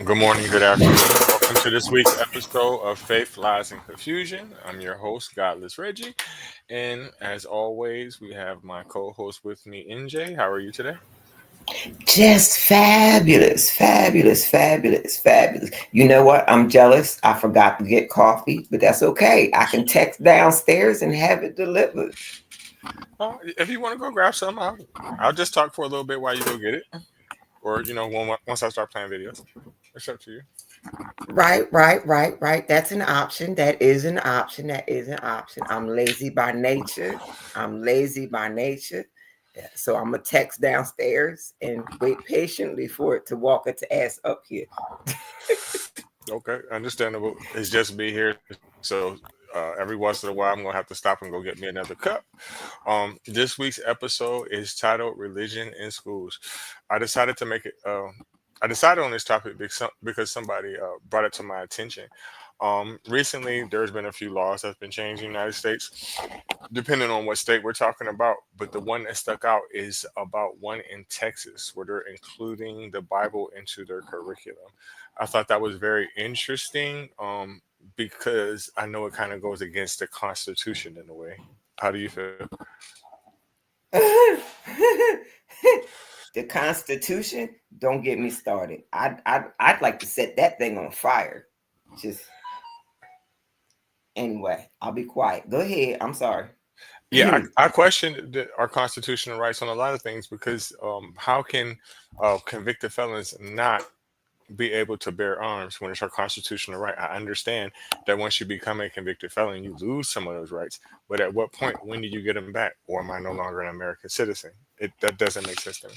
Good morning, good afternoon. Welcome to this week's episode of Faith, Lies, and Confusion. I'm your host, Godless Reggie. And as always, we have my co host with me, NJ. How are you today? Just fabulous, fabulous, fabulous, fabulous. You know what? I'm jealous. I forgot to get coffee, but that's okay. I can text downstairs and have it delivered. If you want to go grab some, I'll just talk for a little bit while you go get it. Or, once I start playing videos. It's up to you. Right. That's an option. That is an option. That is an option. I'm lazy by nature. I'm lazy by nature. Yeah, so I'm gonna text downstairs and wait patiently for it to walk its ass up here. Okay, understandable. It's just me here. So every once in a while, I'm going to have to stop and go get me another cup. This week's episode is titled Religion in Schools. I decided to make it. I decided on this topic because somebody brought it to my attention. Recently, there's been a few laws that's been changed in the United States, depending on what state we're talking about. But the one that stuck out is about one in Texas, where they're including the Bible into their curriculum. I thought that was very interesting because I know it kind of goes against the Constitution in a way. How do you feel? The Constitution, don't get me started. I'd like to set that thing on fire. Just anyway, I'll be quiet. Go ahead. I'm sorry. Yeah, I question our constitutional rights on a lot of things because how can convicted felons not be able to bear arms when it's our constitutional right? I understand that once you become a convicted felon, you lose some of those rights. But at what point, when do you get them back? Or am I no longer an American citizen? That doesn't make sense to me.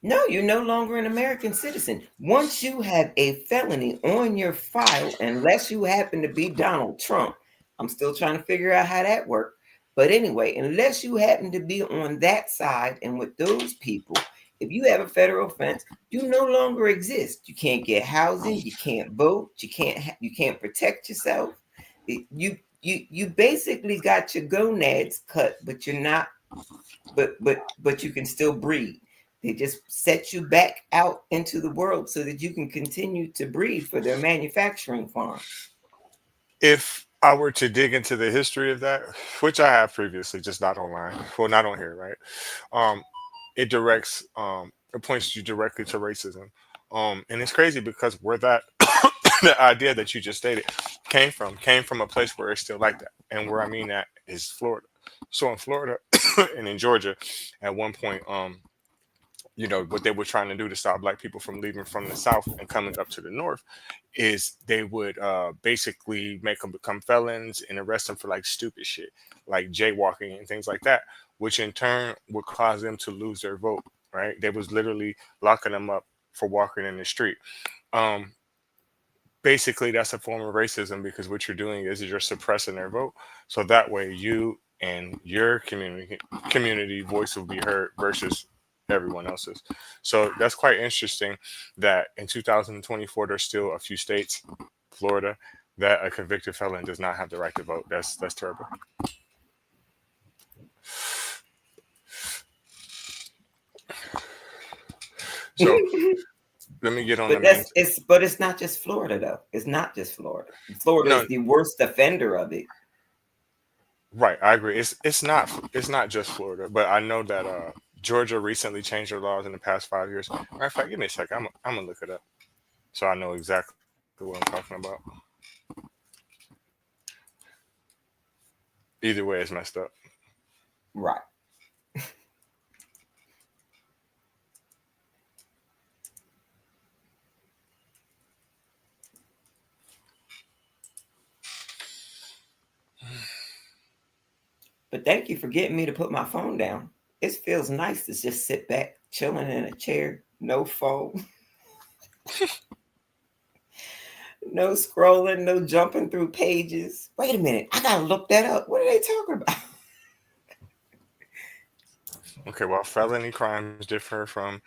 No, you're no longer an American citizen. Once you have a felony on your file, unless you happen to be Donald Trump, I'm still trying to figure out how that worked. But anyway, unless you happen to be on that side and with those people, if you have a federal offense, you no longer exist. You can't get housing, you can't vote, you can't protect yourself. You basically got your gonads cut, but you're not but you can still breathe. They just set you back out into the world so that you can continue to breathe for their manufacturing farms. If I were to dig into the history of that, which I have previously, just not online, well, not on here, right? Um, it points you directly to racism. And it's crazy because where that the idea that you just stated came from a place where it's still like that. And where I mean that is Florida. So in Florida and in Georgia, at one point, what they were trying to do to stop black people from leaving from the south and coming up to the north is they would basically make them become felons and arrest them for like stupid shit, like jaywalking and things like that, which in turn would cause them to lose their vote. Right? They was literally locking them up for walking in the street. Um, Basically, that's a form of racism because what you're doing is you're suppressing their vote, so that way you and your community voice will be heard versus everyone else's. So that's quite interesting that in 2024 there's still a few states, Florida, that a convicted felon does not have the right to vote. That's terrible. So let me get on the But main. it's not just Florida though. It's not just Florida. Florida No, is the worst offender of it. right, I agree. It's not just Florida, but I know that Georgia recently changed their laws in the past 5 years. Matter of fact, give me a second. I'm gonna look it up so I know exactly what I'm talking about. Either way, it's messed up. Right. But thank you for getting me to put my phone down. It feels nice to just sit back, chilling in a chair, no phone, no scrolling, no jumping through pages. Wait a minute, I gotta look that up. What are they talking about? Okay, well, felony crimes differ from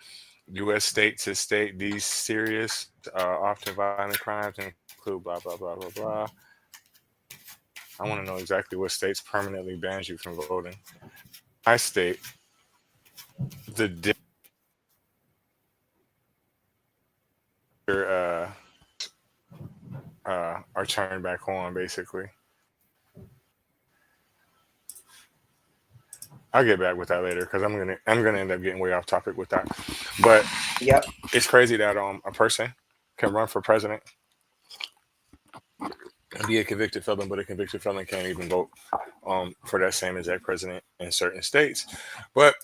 U.S. state to state. These serious, often violent crimes include blah blah blah blah blah. I want to know exactly what states permanently bans you from voting. My state, the are turned back on, basically. I'll get back with that later because I'm gonna end up getting way off topic with that. But Yep. it's crazy that a person can run for president and be a convicted felon, but a convicted felon can't even vote for that same exact president in certain states. But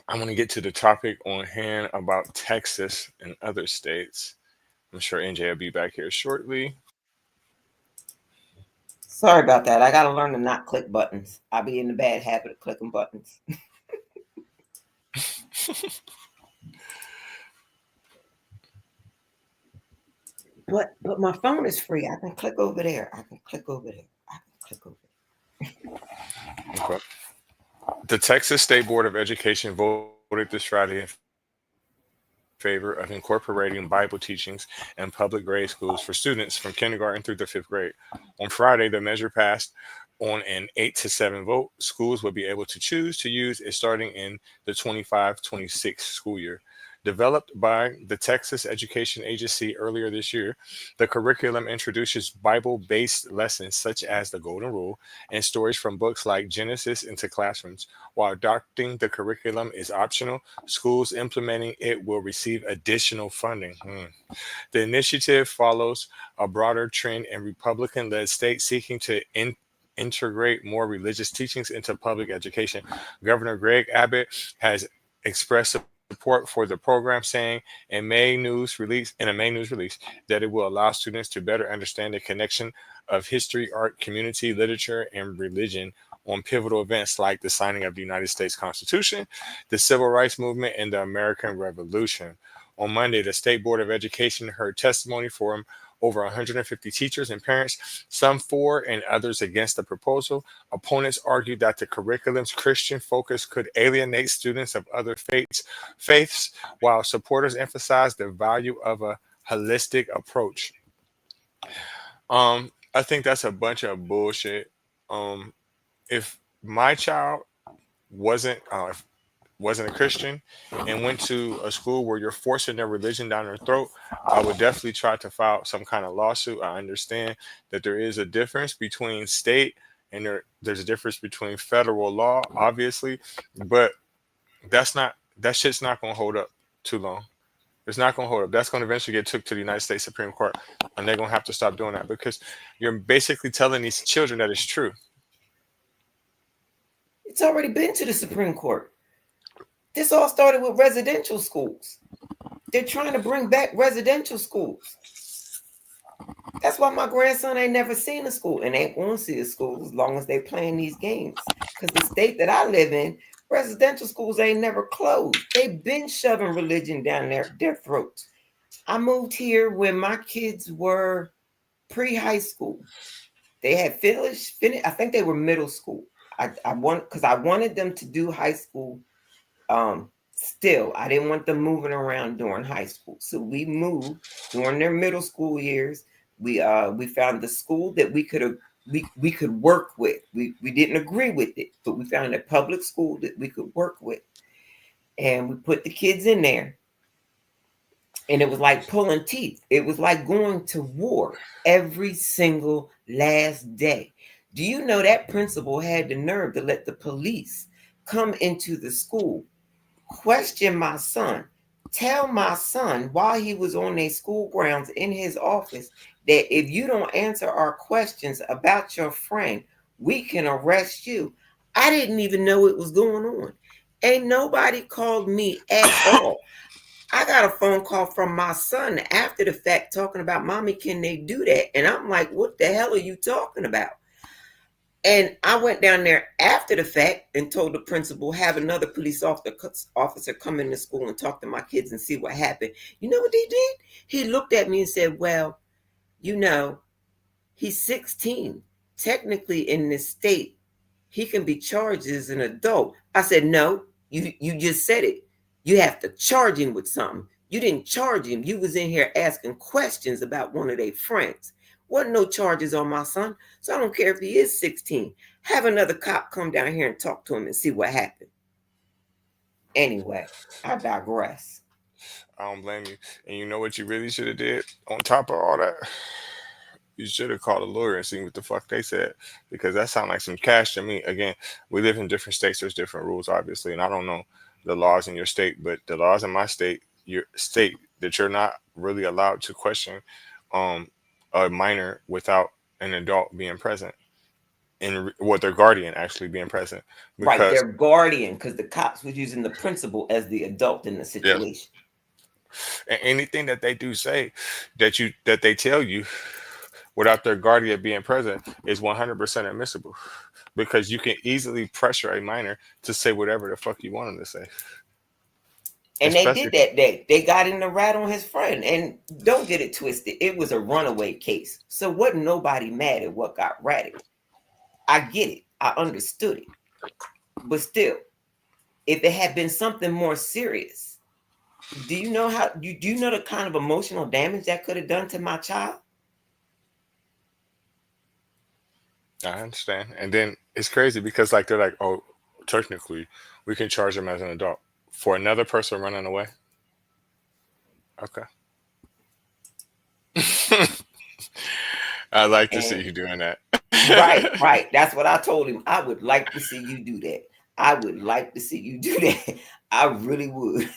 I'm going to get to the topic on hand about Texas and other states. I'm sure NJ will be back here shortly. Sorry about that. I gotta learn to not click buttons. I be in the bad habit of clicking buttons. But my phone is free. I can click over there. I can click over there. I can click over there. Okay. The Texas State Board of Education voted this Friday in favor of incorporating Bible teachings in public grade schools for students from kindergarten through the fifth grade. On Friday, the measure passed on an 8-7 vote. Schools will be able to choose to use it starting in the 25-26 school year. Developed by the Texas Education Agency earlier this year, the curriculum introduces Bible-based lessons such as the Golden Rule and stories from books like Genesis into classrooms. While adopting the curriculum is optional, schools implementing it will receive additional funding. The initiative follows a broader trend in Republican-led states seeking to integrate more religious teachings into public education. Governor Greg Abbott has expressed support for the program, saying in a May news release that it will allow students to better understand the connection of history, art, community, literature, and religion on pivotal events like the signing of the United States Constitution, the Civil Rights Movement, and the American Revolution. On Monday, the State Board of Education heard testimony from over 150 teachers and parents, some for and others against the proposal. Opponents argued that the curriculum's Christian focus could alienate students of other faiths, while supporters emphasized the value of a holistic approach. I think that's a bunch of bullshit. If my child wasn't wasn't a Christian and went to a school where you're forcing their religion down their throat, I would definitely try to file some kind of lawsuit. I understand that there is a difference between state and there's a difference between federal law, obviously, but that shit's not gonna hold up too long. It's not gonna hold up. That's gonna eventually get took to the United States Supreme Court, and they're gonna have to stop doing that because you're basically telling these children that it's true. It's already been to the Supreme Court. This all started with residential schools. They're trying to bring back residential schools. That's why my grandson ain't never seen a school and ain't going to see a school as long as they playing these games. Because the state that I live in, residential schools ain't never closed. They've been shoving religion down their throats. I moved here when my kids were pre-high school. They had finished. I think they were middle school. I wanted them to do high school. Still, I didn't want them moving around during high school, so we moved during their middle school years. We found the school that we could work with. We didn't agree with it, but we found a public school that we could work with, and we put the kids in there. And it was like pulling teeth. It was like going to war every single last day. Do you know that principal had the nerve to let the police come into the school, question my son, tell my son while he was on their school grounds in his office that if you don't answer our questions about your friend, we can arrest you. I didn't even know it was going on. Ain't nobody called me at all. I got a phone call from my son after the fact talking about, Mommy, can they do that? And I'm like, what the hell are you talking about? And I went down there after the fact and told the principal, have another police officer come into school and talk to my kids and see what happened. You know what he did? He looked at me and said, well, he's 16. Technically in this state, he can be charged as an adult. I said, no, you just said it. You have to charge him with something. You didn't charge him. You was in here asking questions about one of their friends. Wasn't no charges on my son, so I don't care if he is 16. Have another cop come down here and talk to him and see what happened. Anyway, I digress. I don't blame you. And you know what you really should have did on top of all that? You should have called a lawyer and seen what the fuck they said, because that sounds like some cash to me. Again, we live in different states. There's different rules, obviously, and I don't know the laws in your state, but the laws in my state, your state, that you're not really allowed to question um a minor without an adult being present, and what their guardian actually being present, Right, because their guardian, because the cops was using the principal as the adult in the yeah, situation. and anything that they do say that they tell you without their guardian being present is 100% admissible, because you can easily pressure a minor to say whatever the fuck you want them to say, And they especially did that day. They got in the rat on his friend. And don't get it twisted. It was a runaway case. So wasn't nobody mad at what got ratted. I get it. I understood it. But still, if it had been something more serious, do you know the kind of emotional damage that could have done to my child? I understand. And then it's crazy because like they're like, oh, technically we can charge them as an adult for another person running away. Okay. I'd like to see And you doing that. right, right. That's what I told him. I would like to see you do that. I would like to see you do that. I really would.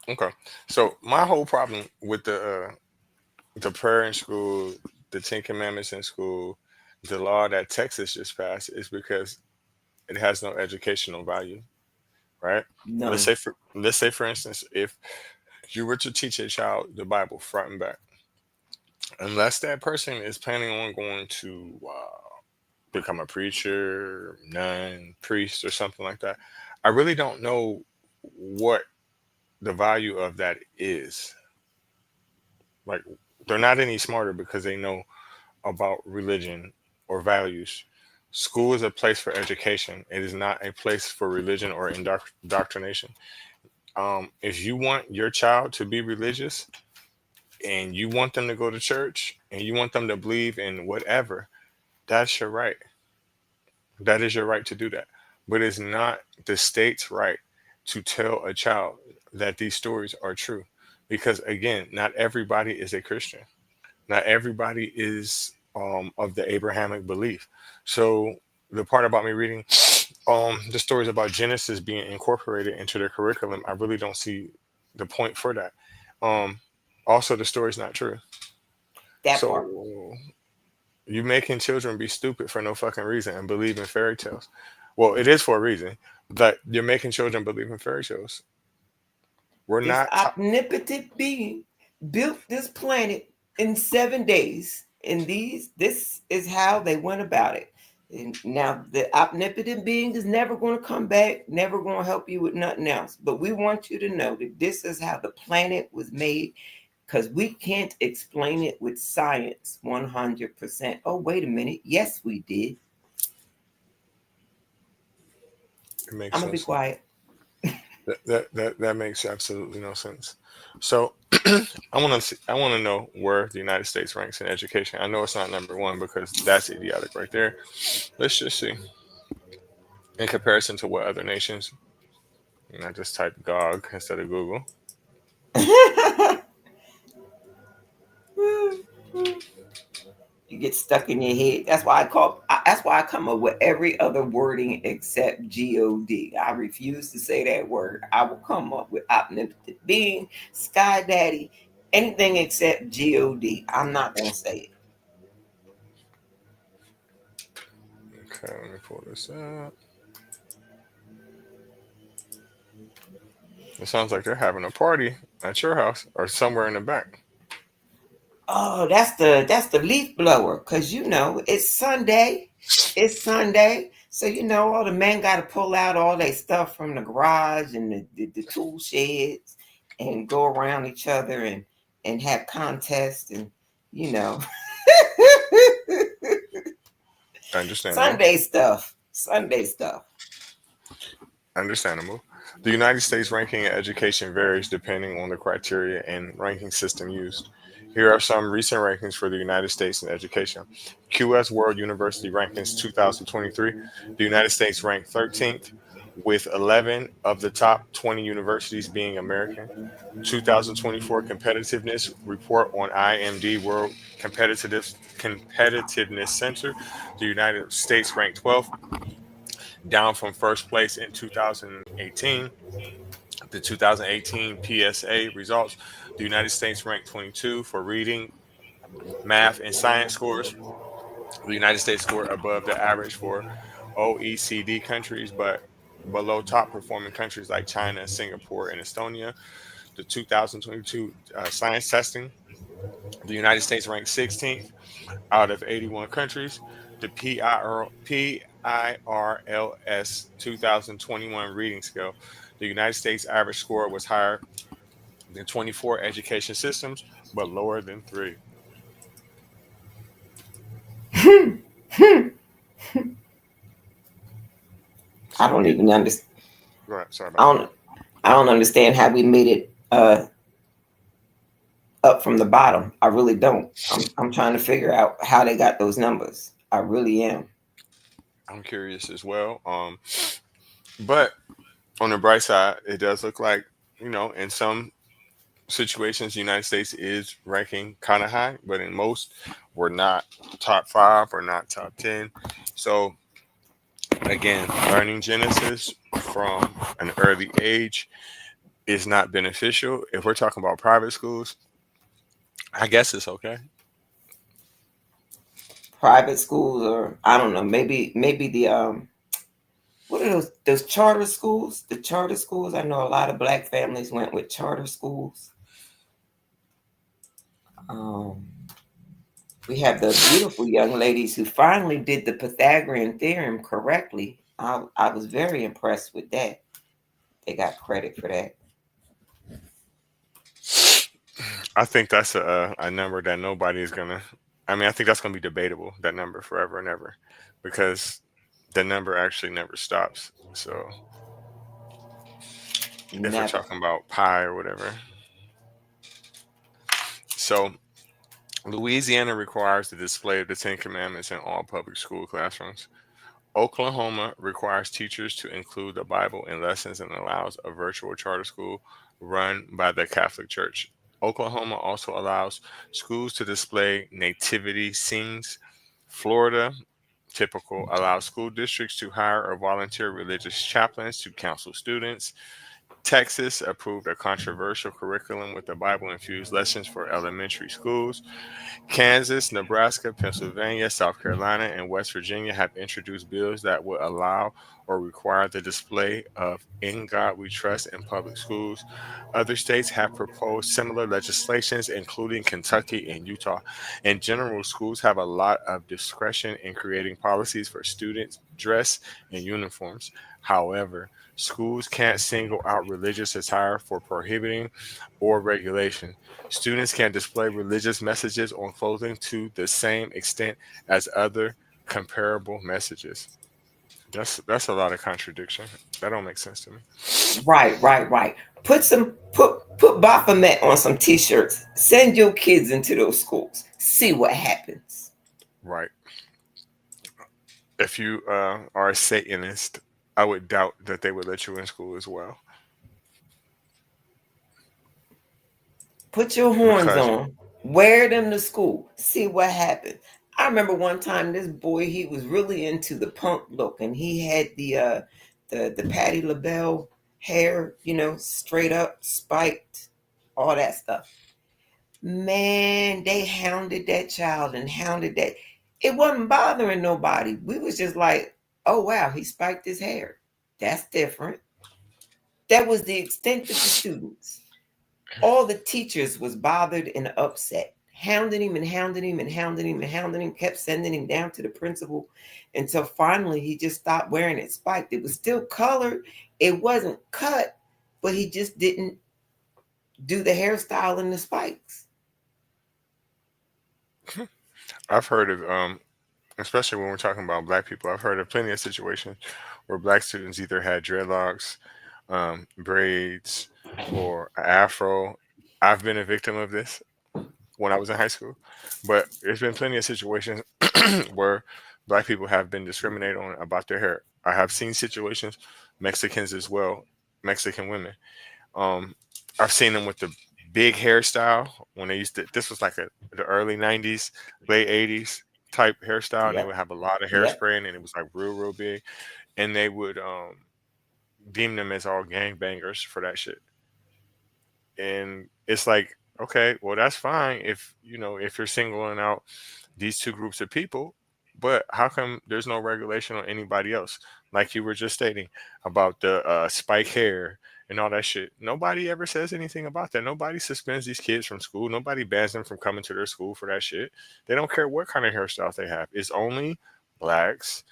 Okay. So my whole problem with the prayer in school, the Ten Commandments in school, the law that Texas just passed is because it has no educational value, right? None. Let's say for instance, if you were to teach a child the Bible front and back, unless that person is planning on going to become a preacher, nun, priest, or something like that, I really don't know what the value of that is. Like, they're not any smarter because they know about religion or values. School is a place for education. It is not a place for religion or indoctrination. If you want your child to be religious and you want them to go to church and you want them to believe in whatever, that's your right. That is your right to do that. But it's not the state's right to tell a child that these stories are true. Because again, not everybody is a Christian. Not everybody is of the Abrahamic belief. So the part about me reading the stories about Genesis being incorporated into their curriculum, I really don't see the point for that. Um, Also, the story's not true. That part. So you making children be stupid for no fucking reason and believe in fairy tales. Well, it is for a reason, but you're making children believe in fairy tales. We're This not. omnipotent being built this planet in 7 days, and this is how they went about it. And now the omnipotent being is never going to come back, never going to help you with nothing else. But we want you to know that this is how the planet was made, because we can't explain it with science 100%. Oh, wait a minute. Yes, we did. It makes I'm gonna be sense. quiet. That makes absolutely no sense. So I want to know where the United States ranks in education. I know it's not number one because that's idiotic right there. Let's just see in comparison to what other nations. And I just type GOG instead of Google. You get stuck in your head. That's why I come up with every other wording except God. I refuse to say that word. I will come up with omnipotent being, sky daddy, anything except God. I'm not gonna say it. Okay, let me pull this up. It sounds like they're having a party at your house or somewhere in the back. Oh, that's the leaf blower, cause it's Sunday. It's Sunday. So all the men gotta pull out all their stuff from the garage and the tool sheds and go around each other and have contests and you know Understandable. Sunday stuff. Sunday stuff. Understandable. The United States ranking in education varies depending on the criteria and ranking system used. Here are some recent rankings for the United States in education. QS World University Rankings 2023. The United States ranked 13th, with 11 of the top 20 universities being American. 2024 competitiveness report on IMD World Competitiveness Center. The United States ranked 12th, down from first place in 2018. The 2018 PSA results: the United States ranked 22 for reading, math, and science scores. The United States scored above the average for OECD countries, but below top performing countries like China, Singapore, and Estonia. The 2022 science testing: the United States ranked 16th out of 81 countries. The PIRLS 2021 reading scale: the United States average score was higher than 24 education systems, but lower than three. I So don't it. even understand. Right, sorry I about that. don't. I don't understand how we made it up from the bottom. I really don't. I'm trying to figure out how they got those numbers. I really am. I'm curious as well. But on the bright side, it does look like, in some situations, the United States is ranking kind of high, but in most, we're not top five or not top 10. So, again, learning Genesis from an early age is not beneficial. If we're talking about private schools, I guess it's okay. Private schools, or I don't know. Maybe the what are those charter schools? The charter schools. I know a lot of black families went with charter schools. Um, we have the beautiful young ladies who finally did the Pythagorean theorem correctly. I was very impressed with that. They got credit for that. I think that's a number that nobody is gonna. I mean, I think that's gonna be debatable. That number forever and ever, because the number actually never stops. So if we're Never. talking about pi or whatever, so Louisiana requires the display of the Ten Commandments in all public school classrooms. Oklahoma requires teachers to include the Bible in lessons and allows a virtual charter school run by the Catholic Church. Oklahoma also allows schools to display nativity scenes. Florida, typical, allows school districts to hire or volunteer religious chaplains to counsel students. Texas approved a controversial curriculum with the Bible infused lessons for elementary schools. Kansas, Nebraska, Pennsylvania, South Carolina, and West Virginia have introduced bills that would allow or require the display of In God We Trust in public schools. Other states have proposed similar legislations, including Kentucky and Utah. In general, schools have a lot of discretion in creating policies for students' dress and uniforms. However, schools can't single out religious attire for prohibiting or regulation. Students can display religious messages on clothing to the same extent as other comparable messages. That's a lot of contradiction. That don't make sense to me. Right. Put Baphomet on some t-shirts. Send your kids into those schools. See what happens. Right. If you are a Satanist, I would doubt that they would let you in school as well. Put your horns Because on. Wear them to school. See what happens. I remember one time this boy, he was really into the punk look, and he had the Patti LaBelle hair, straight up, spiked, all that stuff. Man, they hounded that child and hounded that. It wasn't bothering nobody. We was just like, oh wow, he spiked his hair. That's different. That was the extent of the students. All the teachers was bothered and upset, hounding him and hounding him and hounding him and hounding him, kept sending him down to the principal until finally he just stopped wearing it spiked. It was still colored. It wasn't cut, but he just didn't do the hairstyle and the spikes. I've heard of especially when we're talking about black people, I've heard of plenty of situations where black students either had dreadlocks, braids, or an afro. I've been a victim of this when I was in high school, but there's been plenty of situations where black people have been discriminated on about their hair. I have seen situations, Mexicans as well, Mexican women. Um, I've seen them with the big hairstyle when they used to. This was like the early '90s, late '80s type hairstyle, and they would Yep. have a lot of Yep. hairspray, and it was like real big, and they would deem them as all gangbangers for that shit. And it's like, okay, well that's fine if if you're singling out these two groups of people, but how come there's no regulation on anybody else? Like you were just stating about the spike hair and all that shit. Nobody ever says anything about that. Nobody suspends these kids from school. Nobody bans them from coming to their school for that shit. They don't care what kind of hairstyles they have. It's only blacks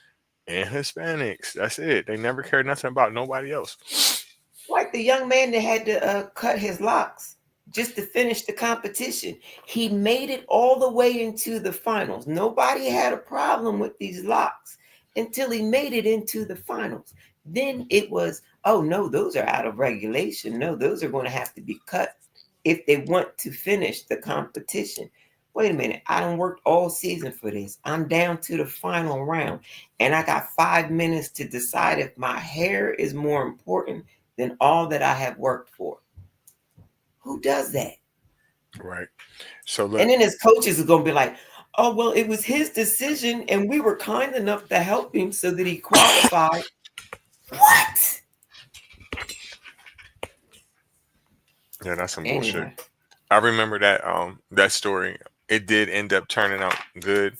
and Hispanics. That's it. They never care nothing about nobody else. Like the young man that had to cut his locks just to finish the competition. He made it all the way into the finals. Nobody had a problem with these locks until he made it into the finals. Then it was, oh no, those are out of regulation. No, those are going to have to be cut if they want to finish the competition. Wait a minute, I done worked all season for this. I'm down to the final round, and I got 5 minutes to decide if my hair is more important than all that I have worked for. Who does that? Right. So And look, then his coaches are going to be like, oh, well, it was his decision, and we were kind enough to help him so that he qualified. What? yeah, that's some bullshit. Anyway, I remember that story. It did end up turning out good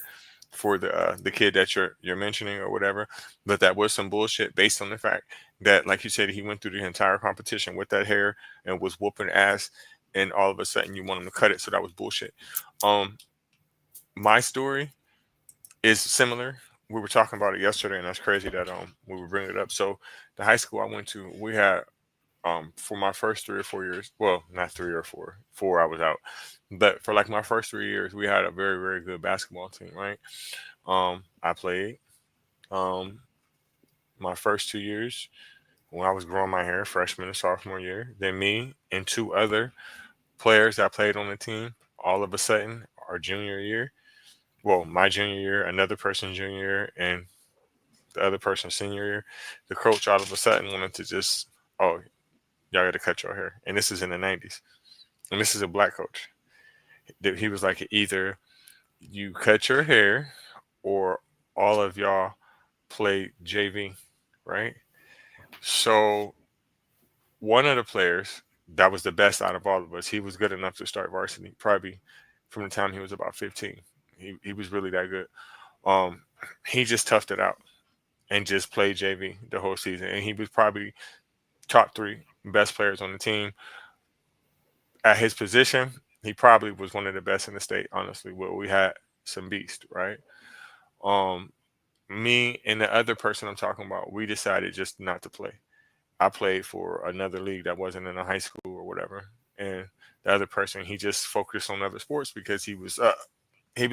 for the kid that you're mentioning or whatever, but that was some bullshit based on the fact that, like you said, he went through the entire competition with that hair and was whooping ass, and all of a sudden you want him to cut it, so that was bullshit. Um, my story is similar. We were talking about it yesterday, and that's crazy that we were bringing it up. So the high school I went to, we had for my first 3 or 4 years, well, not 3 or 4, four I was out, but for like my first 3 years, we had a very good basketball team, right? I played um my first 2 years when I was growing my hair, freshman and sophomore year. Then me and two other players that played on the team, all of a sudden, our junior year, well, my junior year, another person junior year, and the other person senior year, the coach all of a sudden wanted to just, oh, y'all got to cut your hair, and this is in the '90s, and this is a black coach. He was like, either you cut your hair or all of y'all play JV, right? So one of the players that was the best out of all of us, he was good enough to start varsity probably from the time he was about 15. He was really that good. Um, he just toughed it out and just played JV the whole season, and he was probably top three best players on the team at his position. He probably was one of the best in the state, honestly. Where we had some beast, right? Um, Me and the other person I'm talking about, we decided just not to play. I played for another league that wasn't in a high school or whatever, and the other person he just focused on other sports because he was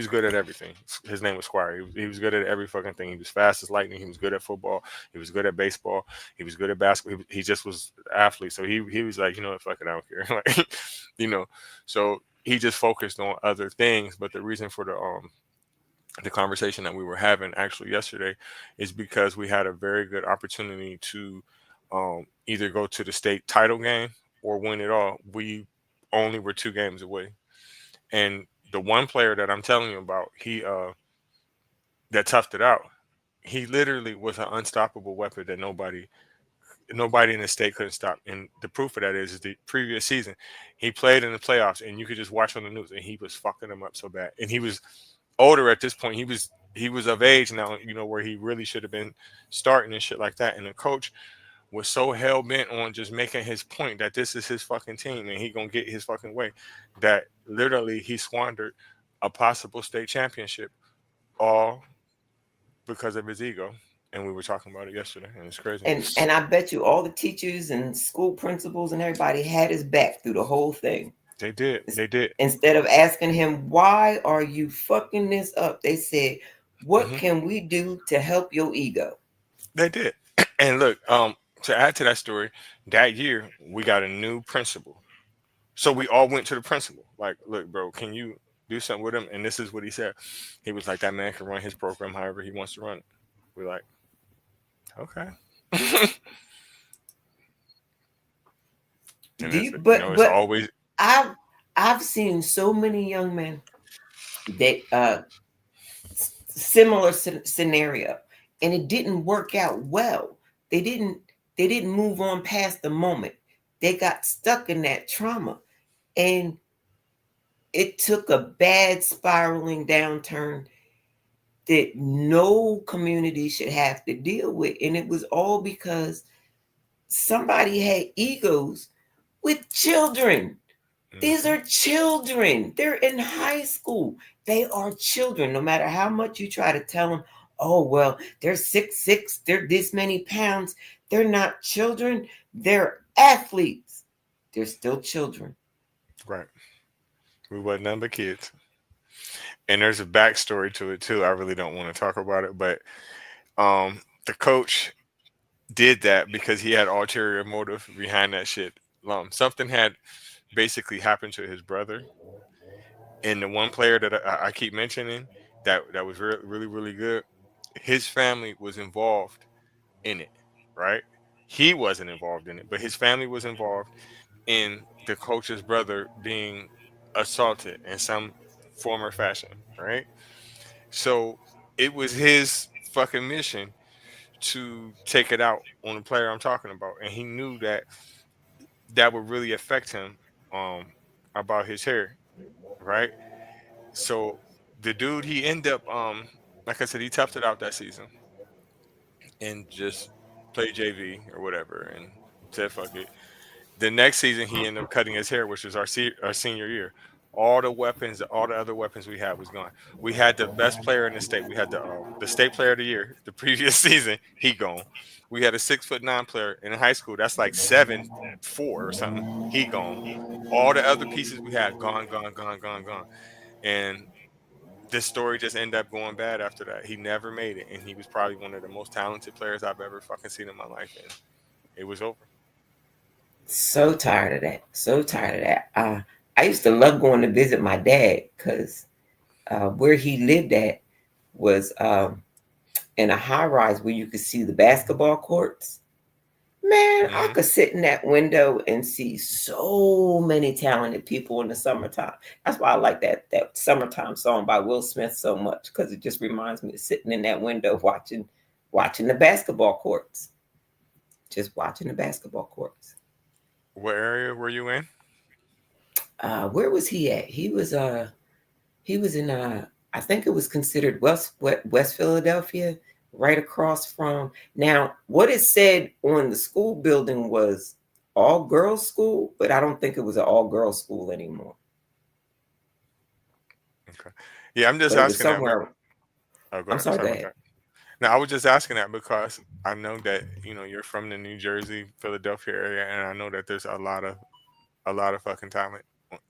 good at everything. His name was Squire. He was good at every fucking thing. He was fast as lightning. He was good at football. He was good at baseball. He was good at basketball. He just was an athlete. So he was like, you know what, fuck it, I don't care. Like, you know, so he just focused on other things. But the reason for the conversation that we were having actually yesterday is because we had a very good opportunity to either go to the state title game or win it all. We only were 2 games away, and the one player that I'm telling you about, he that toughed it out. He literally was an unstoppable weapon that nobody in the state couldn't stop. And the proof of that is the previous season, he played in the playoffs, and you could just watch on the news, and he was fucking them up so bad. And he was older at this point. He was of age now, where he really should have been starting and shit like that. And the coach was so hell bent on just making his point that this is his fucking team and he gonna get his fucking way, that literally he squandered a possible state championship all because of his ego. And we were talking about it yesterday, and it's crazy. and I bet you all the teachers and school principals and everybody had his back through the whole thing. They did. They did. Instead of asking him, why are you fucking this up? They said, what Hmm. can we do to help your ego? They did. And look, to add to that story, that year we got a new principal. So we all went to the principal. Like, look, bro, can you do something with him? And this is what he said. He was like, that man can run his program however he wants to run it. We're like, Okay. And Do it's, you, it's but always I've I've seen so many young men that similar scenario, and it didn't work out well. They didn't they didn't move on past the moment. They got stuck in that trauma, and it took a bad spiraling downturn that no community should have to deal with. And it was all because somebody had egos with children. These mhm, are children. They're in high school. They are children. No matter how much you try to tell them, oh, well, they're 6'6", they're this many pounds. They're not children. They're athletes. They're still children. right. We wasn't none but kids. And there's a backstory to it too. I really don't want to talk about it, but the coach did that because he had ulterior motive behind that shit. Something had basically happened to his brother, and the one player that I keep mentioning that was really really good, his family was involved in it, right? He wasn't involved in it, but his family was involved in the coach's brother being assaulted in some form or fashion, right? So it was his fucking mission to take it out on the player I'm talking about, and he knew that that would really affect him um about his hair, right? So the dude he ended up like I said, he toughed it out that season and just played JV or whatever and said fuck it. The next season, he ended up cutting his hair, which was our senior year. All the weapons, all the other weapons we had was gone. We had the best player in the state. We had the state player of the year the previous season. He gone. We had a 6'9" player in high school. That's like 7'4" or something. He gone. All the other pieces we had gone, gone, gone, gone, gone. And this story just ended up going bad after that. He never made it, and he was probably one of the most talented players I've ever fucking seen in my life. And it was over. So tired of that. So tired of that. I used to love going to visit my dad because where he lived at was in a high rise where you could see the basketball courts. Man, I Hmm. could sit in that window and see so many talented people in the summertime. That's why I like that summertime song by Will Smith so much, because it just reminds me of sitting in that window watching the basketball courts. Just watching the basketball courts. What area were you in? Where was he at? He was in I think it was considered West Philadelphia, right across from. Now, what it said on the school building was all girls school, but I don't think it was an all girls school anymore. Okay. Yeah, I'm just But it was asking that. somewhere. Oh, go I'm ahead. sorry, Sorry go about ahead. that. No, I was just asking that because I know that you're from the New Jersey, Philadelphia area, and I know that there's a lot of fucking talent,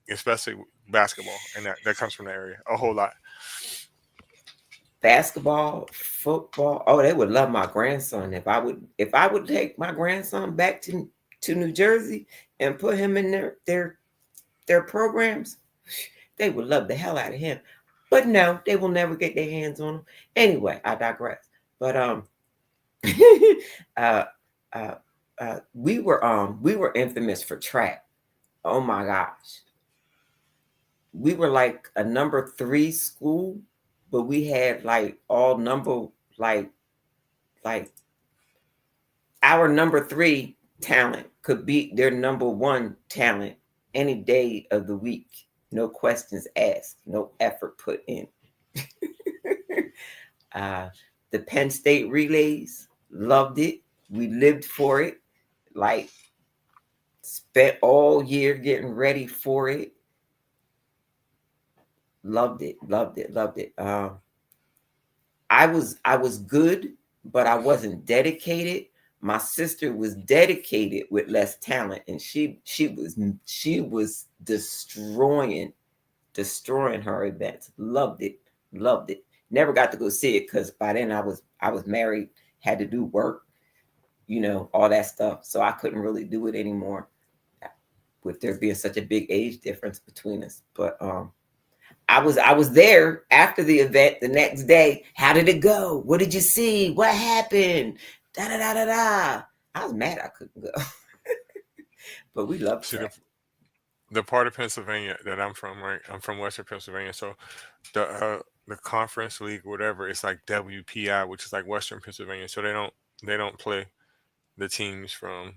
especially basketball, and that comes from the area a whole lot. Basketball, football. Oh, they would love my grandson if I would take my grandson back to New Jersey and put him in their programs. They would love the hell out of him. But no, they will never get their hands on him. Anyway, I digress. But uh, uh, we were infamous for track. Oh my gosh, we were like a number 3 school, but we had like all number like like our number 3 talent could beat their number 1 talent any day of the week. No questions asked, no effort put in. uh, the Penn State relays, loved it. We lived for it. Like, spent all year getting ready for it. Loved it, loved it, loved it. I was good, but I wasn't dedicated. My sister was dedicated with less talent, and she was destroying her events. Loved it, loved it. Never got to go see it because by then I was married, had to do work, all that stuff. So I couldn't really do it anymore with there being such a big age difference between us. But I was there after the event the next day. How did it go? What did you see? What happened? Da da da da da. I was mad I couldn't go, but we love See, track. the part of Pennsylvania that I'm from, right? I'm from Western Pennsylvania, so the conference league, whatever, it's like WPI, which is like Western Pennsylvania. So they don't play the teams from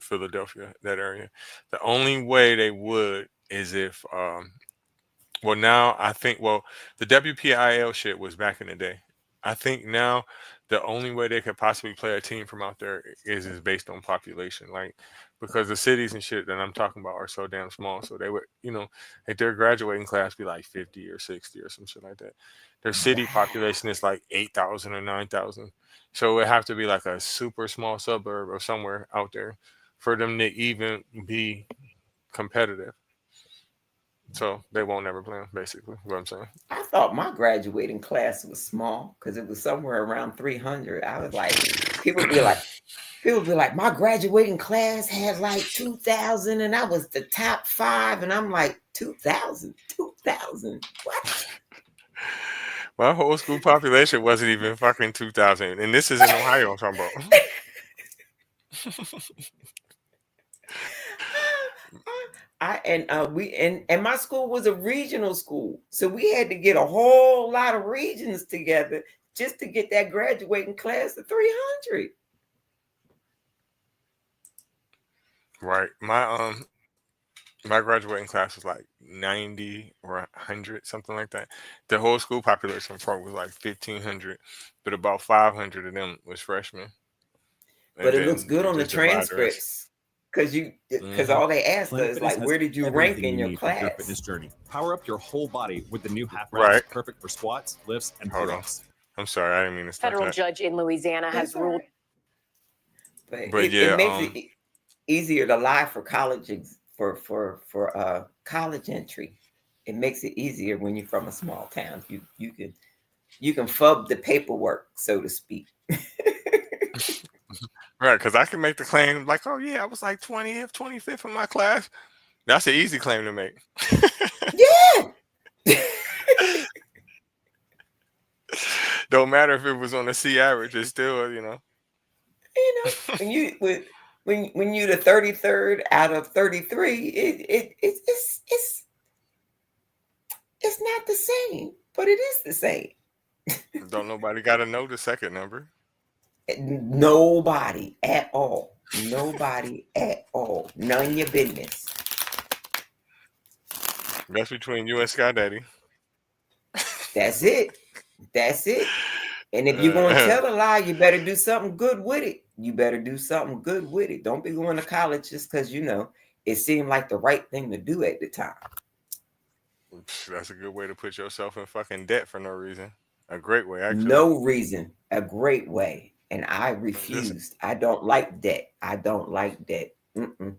Philadelphia, that area. The only way they would is if well, now I think, well, the WPIL shit was back in the day. I think now the only way they could possibly play a team from out there is based on population, like because the cities and shit that I'm talking about are so damn small. So they would, like their graduating class be like 50 or 60 or some shit like that. Their city Wow. population is like 8,000 or 9,000. So it would have to be like a super small suburb or somewhere out there for them to even be competitive. So they won't ever play them, basically. What I'm saying. I thought my graduating class was small because it was somewhere around 300. I was like, people be like, my graduating class had like 2,000 and I was the top five. And I'm like, 2,000, 2,000. What? My whole school population wasn't even fucking 2,000, and this is in Ohio. I'm talking about. And my school was a regional school. So we had to get a whole lot of regions together just to get that graduating class of 300. Right. My graduating class was like 90 or 100, something like that. The whole school population probably was like 1,500, but about 500 of them was freshmen, But and it looks then good you on the just divide the rest. transcripts because Hmm. all they ask Planet us is Fitness like, has where did you rank everything in you your need for your fitness class? journey. Power up your whole body with the new half Right. racks, perfect for squats, lifts, and Hold on. pull-ups. I'm sorry, I didn't mean to start Federal that. judge in Louisiana That's has all ruled. right. But But it yeah, makes it easier to lie for college entry. It makes it easier when you're from a small town. You can fub the paperwork, so to speak. right, because I can make the claim like, oh yeah, I was like 20th, 25th in my class. That's an easy claim to make. Yeah. Don't matter if it was on a C average, it's still, You know, when you're the 33rd out of 33, it's not the same, but it is the same. Don't nobody got to know the second number. Nobody at all. Nobody at all. None your business. That's between you and Sky Daddy. That's it. That's it. And if you're going to tell a lie, you better do something good with it. You better do something good with it. Don't be going to college just because, it seemed like the right thing to do at the time. That's a good way to put yourself in fucking debt for no reason. A great way, actually. No reason. A great way. And I This, refused. I don't like debt. I don't like debt. Mm-mm.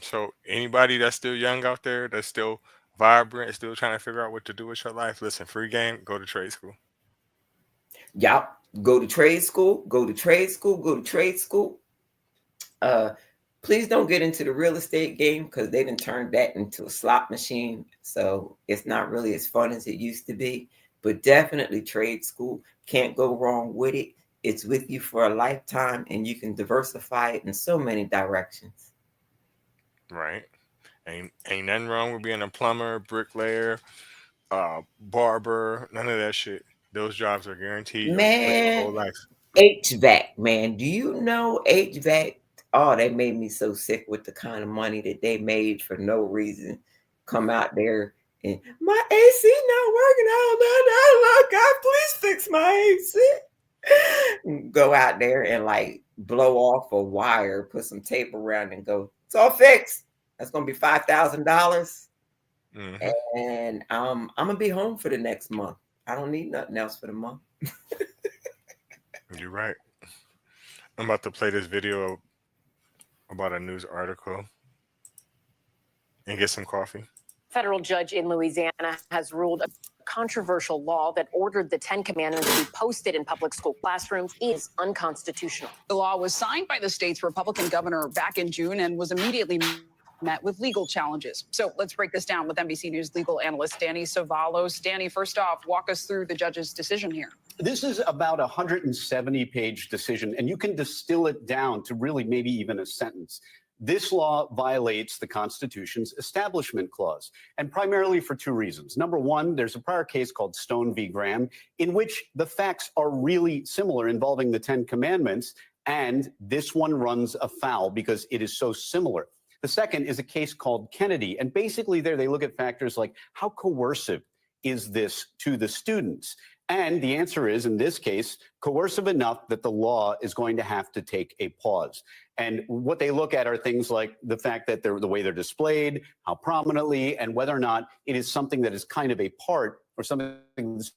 so anybody that's still young out there, that's still vibrant, still trying to figure out what to do with your life, listen, free game, go to trade school. Y'all go to trade school. Go to trade school. Go to trade school. Please don't get into the real estate game because they didn't turn that into a slot machine. So it's not really as fun as it used to be. But definitely trade school. Can't go wrong with it. It's with you for a lifetime and you can diversify it in so many directions. Right? Ain't nothing wrong with being a plumber, bricklayer, barber, none of that shit. Those jobs are guaranteed. You'll play your whole Man, life. HVAC, man. Do you know HVAC? Oh, they made me so sick with the kind of money that they made for no reason. Come out there and my AC not working. Oh, no, God, please fix my AC. Go out there and like blow off a wire, put some tape around and go, it's all fixed. That's gonna be $5,000. Hmm. And I'm gonna be home for the next month. I don't need nothing else for the month. You're right. I'm about to play this video about a news article and get some coffee. Federal judge in Louisiana has ruled a controversial law that ordered the 10 Commandments to be posted in public school classrooms is unconstitutional. The law was signed by the state's Republican governor back in June and was immediately met with legal challenges. So let's break this down with NBC News legal analyst Danny Savalos. Danny, first off, walk us through the judge's decision here. This is about a 170-page decision, and you can distill it down to really maybe even a sentence. This law violates the Constitution's Establishment Clause, and primarily for two reasons. Number one, there's a prior case called Stone v. Graham, in which the facts are really similar involving the Ten Commandments, and this one runs afoul because it is so similar. The second is a case called Kennedy, and basically there they look at factors like how coercive is this to the students? And the answer is, in this case, coercive enough that the law is going to have to take a pause. And what they look at are things like the fact that the way they're displayed, how prominently, and whether or not it is something that is kind of a part or something the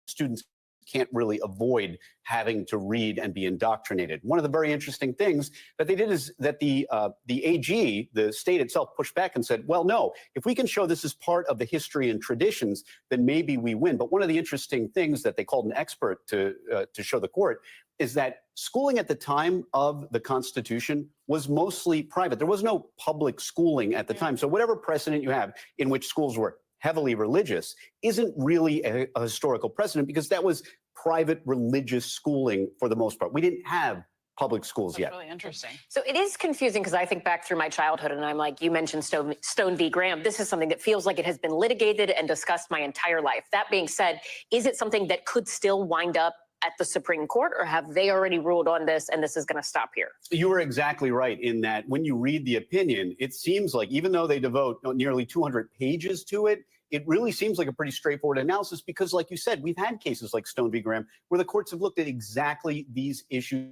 students can't really avoid having to read and be indoctrinated. One of the very interesting things that they did is that the AG, the state itself, pushed back and said, well, no, if we can show this is part of the history and traditions, then maybe we win. But one of the interesting things that they called an expert to show the court is that schooling at the time of the Constitution was mostly private. There was no public schooling at the time. So whatever precedent you have in which schools were heavily religious isn't really a historical precedent because that was private religious schooling for the most part. We didn't have public schools yet. That's really interesting. So it is confusing because I think back through my childhood and I'm like, you mentioned Stone v. Graham. This is something that feels like it has been litigated and discussed my entire life. That being said, is it something that could still wind up at the Supreme Court, or have they already ruled on this and this is going to stop here? You were exactly right in that when you read the opinion, it seems like even though they devote nearly 200 pages to it, it really seems like a pretty straightforward analysis because, like you said, we've had cases like Stone v. Graham where the courts have looked at exactly these issues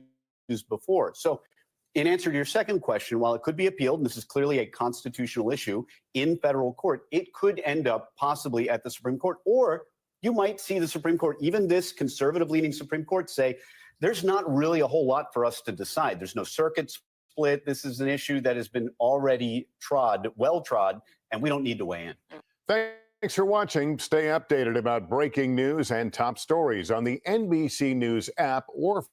before. So in answer to your second question, while it could be appealed, and this is clearly a constitutional issue in federal court, it could end up possibly at the Supreme Court, or you might see the Supreme Court, even this conservative-leaning Supreme Court, say, there's not really a whole lot for us to decide. There's no circuit split. This is an issue that has been already well trod, and we don't need to weigh in. Thanks for watching. Stay updated about breaking news and top stories on the NBC News app or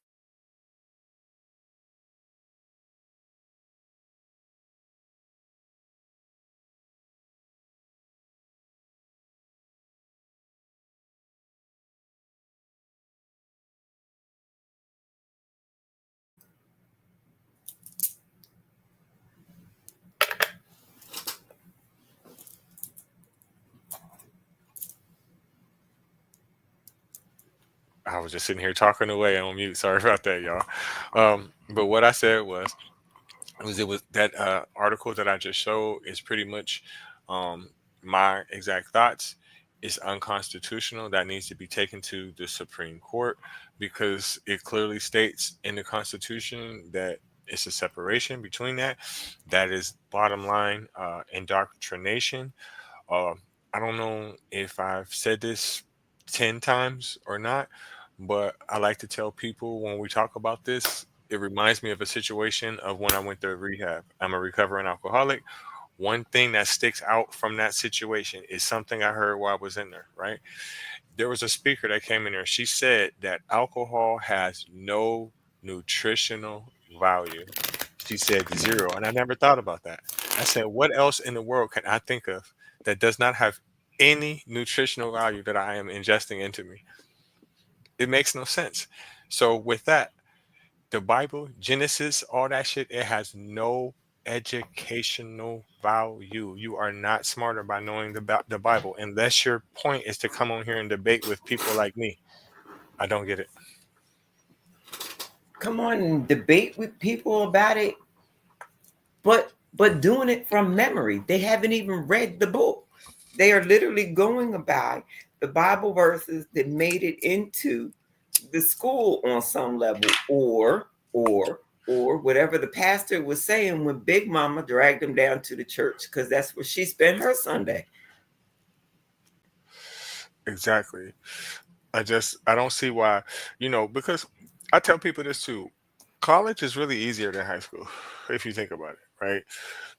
I was just sitting here talking away on mute. Sorry about that, y'all. But what I said was that article that I just showed is pretty much my exact thoughts. It's unconstitutional. That needs to be taken to the Supreme Court because it clearly states in the Constitution that it's a separation between that. That is bottom line indoctrination. I don't know if I've said this 10 times or not, but I like to tell people when we talk about this, it reminds me of a situation of when I went to rehab. I'm a recovering alcoholic. One thing that sticks out from that situation is something I heard while I was in there, right? There was a speaker that came in there. She said that alcohol has no nutritional value. She said 0. And I never thought about that. I said, what else in the world can I think of that does not have any nutritional value that I am ingesting into me? It makes no sense. So with that, the Bible, Genesis, all that shit, it has no educational value. You are not smarter by knowing the Bible, unless your point is to come on here and debate with people like me. I don't get it. Come on and debate with people about it, but doing it from memory. They haven't even read the book. They are literally going by the Bible verses that made it into the school on some level, or whatever the pastor was saying when Big Mama dragged them down to the church, because that's where she spent her Sunday. Exactly. I don't see why, because I tell people this too. College is really easier than high school, if you think about it, right?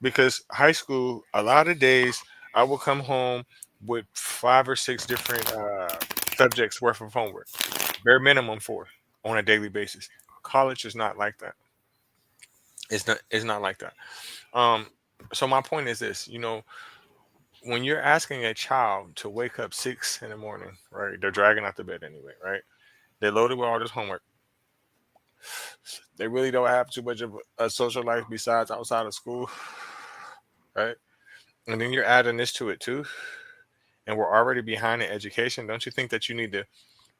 Because high school, a lot of days I will come home with 5 or 6 different subjects worth of homework, bare minimum 4 on a daily basis. College is not like that. It's not like that. So my point is this, when you're asking a child to wake up 6 in the morning, right? They're dragging out the bed anyway, right? They're loaded with all this homework. They really don't have too much of a social life besides outside of school, right? And then you're adding this to it too, and we're already behind in education. Don't you think that you need to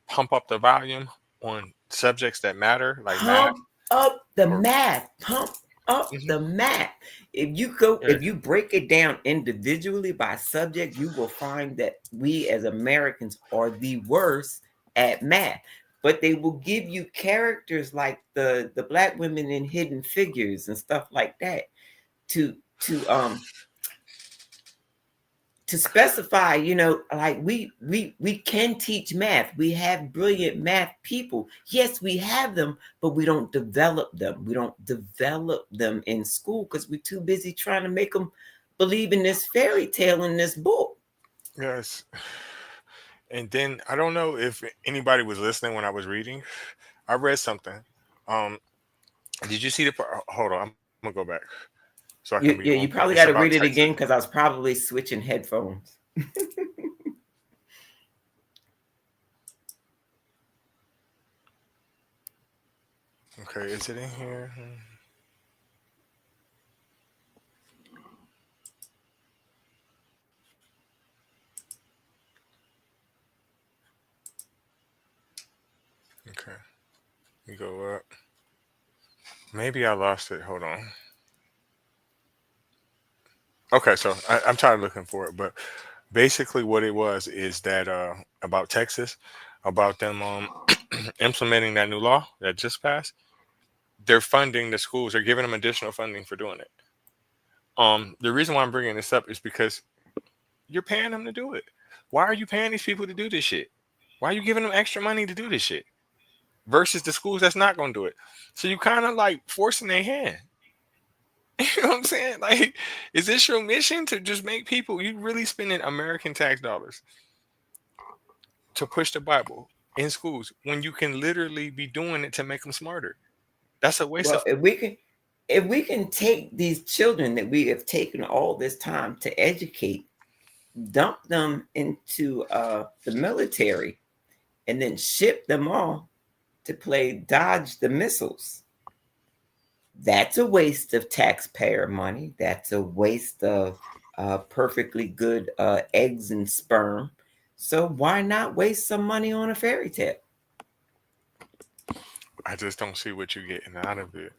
pump up the volume on subjects that matter, like math? Pump up the Or math. Pump up Mhm. the math. If you go, Yeah. if you break it down individually by subject, you will find that we as Americans are the worst at math. But they will give you characters like the black women in Hidden Figures and stuff like that to to um to specify, like we can teach math. We have brilliant math people. Yes, we have them, but we don't develop them. We don't develop them in school because we're too busy trying to make them believe in this fairy tale in this book. Yes. And then I don't know if anybody was listening when I was reading. I read something. Um, did you see the? Hold on, I'm gonna go back so I can be Yeah, on you point. probably It's got to about read it Texas. again because I was probably switching headphones. Okay, is it in here? Okay, we go up. Maybe I lost it. Hold on. Okay, so I'm tired of looking for it, but basically what it was is that about Texas, about them implementing that new law that just passed. They're funding the schools. They're giving them additional funding for doing it. The reason why I'm bringing this up is because you're paying them to do it. Why are you paying these people to do this shit? Why are you giving them extra money to do this shit versus the schools that's not going to do it? So you kind of like forcing their hand. You know what I'm saying? Like, is this your mission to just make people? You really spending American tax dollars to push the Bible in schools when you can literally be doing it to make them smarter? That's a waste Well, of. if we can take these children that we have taken all this time to educate, dump them into the military, and then ship them off to play dodge the missiles. That's a waste of taxpayer money. That's a waste of perfectly good eggs and sperm. So why not waste some money on a fairy tale? I just don't see what you're getting out of it,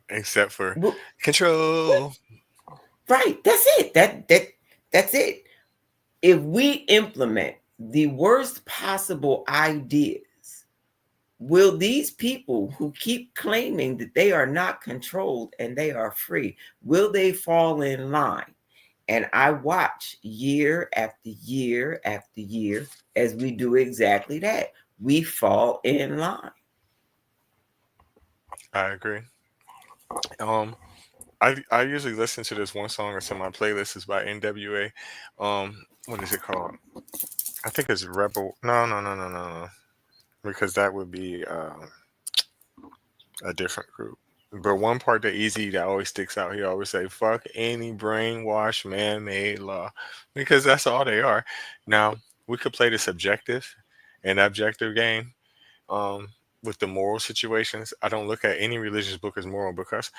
except for Well, control. right. That's it. That's it. If we implement the worst possible ideas, will these people who keep claiming that they are not controlled and they are free, will they fall in line? And I watch year after year after year as we do exactly that. We fall in line. I agree. Um, I usually listen to this one song. It's in my playlist. It's by NWA. What is it called? I think it's Rebel. No, no, no, no, no, no. Because that would be a different group. But one part that Easy that always sticks out, he always say, "Fuck any brainwash man-made law," because that's all they are. Now we could play the subjective and objective game with the moral situations. I don't look at any religious book as moral because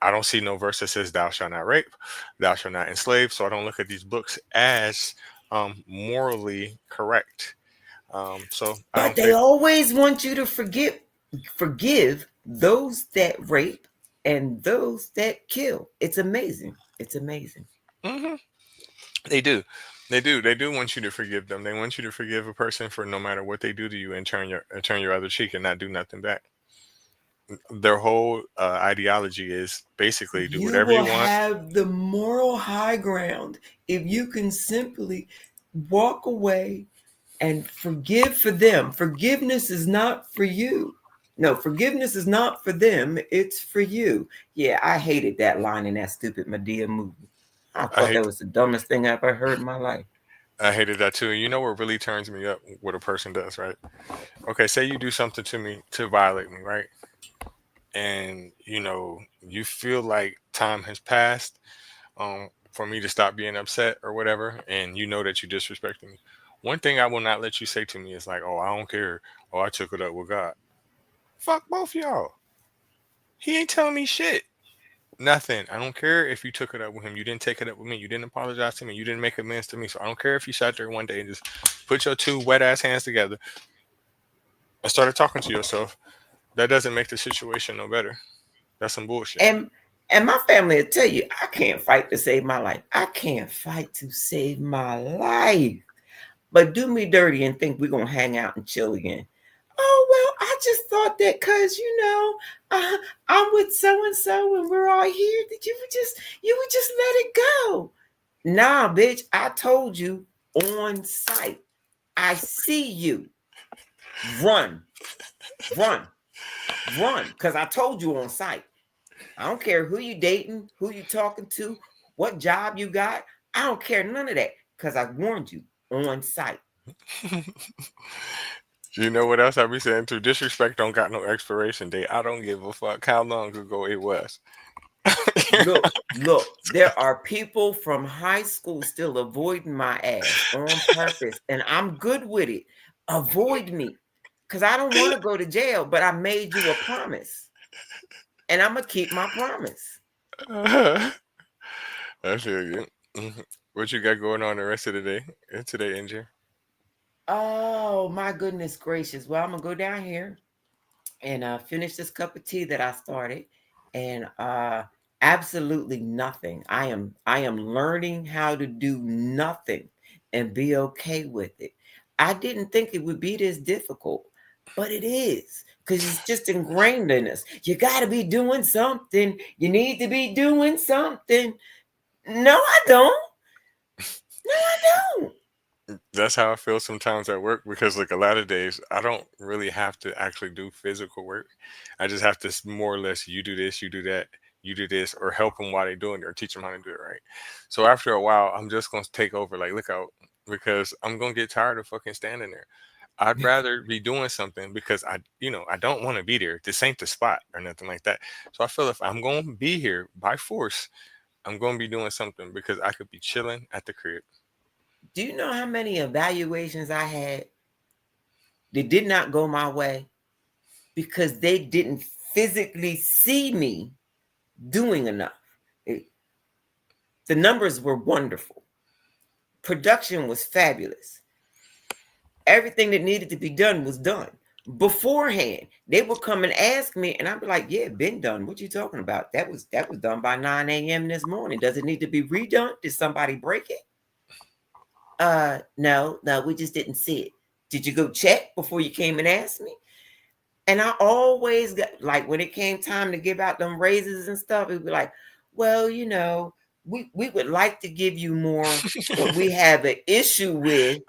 I don't see no verse that says "Thou shalt not rape," "Thou shalt not enslave." So I don't look at these books as morally correct. So I But don't they take. always want you to forgive those that rape and those that kill. It's amazing. It's amazing. Mhm. They do. They do. They do want you to forgive them. They want you to forgive a person for no matter what they do to you and turn your other cheek and not do nothing back. Their whole ideology is basically do You whatever you will want. have the moral high ground if you can simply walk away and forgive for them. Forgiveness is not for you. No, forgiveness is not for them, it's for you. Yeah, I hated that line in that stupid Medea movie. I I thought that hate. was the dumbest thing I ever heard in my life. I hated that too. And you know what really turns me up? What a person does, right? Okay, say you do something to me to violate me, right? And you feel like time has passed for me to stop being upset or whatever, and you know that you disrespecting me. One thing I will not let you say to me is like, "Oh, I don't care. Oh, I took it up with God." Fuck both y'all. He ain't telling me shit. Nothing. I don't care if you took it up with him. You didn't take it up with me. You didn't apologize to me. You didn't make amends to me. So I don't care if you sat there one day and just put your two wet ass hands together and started talking to yourself. That doesn't make the situation no better. That's some bullshit. And my family will tell you, I can't fight to save my life. I can't fight to save my life. But do me dirty and think we're gonna hang out and chill again. Oh well, I just thought that because I'm with so and so and we're all here that you would just let it go. Nah, bitch, I told you on sight. I see you. Run, run, run. Because I told you on sight. I don't care who you dating, who you talking to, what job you got. I don't care none of that because I warned you on sight. You know what else I be saying too? Disrespect don't got no expiration date. I don't give a fuck how long ago it was. Look, there are people from high school still avoiding my ass on purpose, and I'm good with it. Avoid me because I don't want to go to jail, but I made you a promise, and I'm gonna keep my promise. I feel you. What you got going on the rest of the day? Today, NJ? Oh my goodness gracious! Well, I'm gonna go down here and finish this cup of tea that I started, and absolutely nothing. I am learning how to do nothing and be okay with it. I didn't think it would be this difficult, but it is because it's just ingrained in us. You got to be doing something. You need to be doing something. No, I don't. No, I don't. That's how I feel sometimes at work because like a lot of days I don't really have to actually do physical work. I just have to more or less you do this, you do that, you do this, or help them while they're doing it or teach them how to do it right. So after a while, I'm just gonna take over. Like look out because I'm gonna get tired of fucking standing there. I'd rather be doing something because I don't want to be there. This ain't the spot or nothing like that. So I feel if I'm gonna be here by force, I'm gonna be doing something because I could be chilling at the crib. Do you know how many evaluations I had that did not go my way because they didn't physically see me doing enough? The numbers were wonderful. Production was fabulous. Everything that needed to be done was done. Beforehand, they would come and ask me, and I'd be like, yeah, been done. What you talking about? That was done by 9 a.m. this morning. Does it need to be redone? Did somebody break it? No, we just didn't see it. Did you go check before you came and asked me? And I always got, like, when it came time to give out them raises and stuff, it would be like, well, we would like to give you more, but we have an issue with.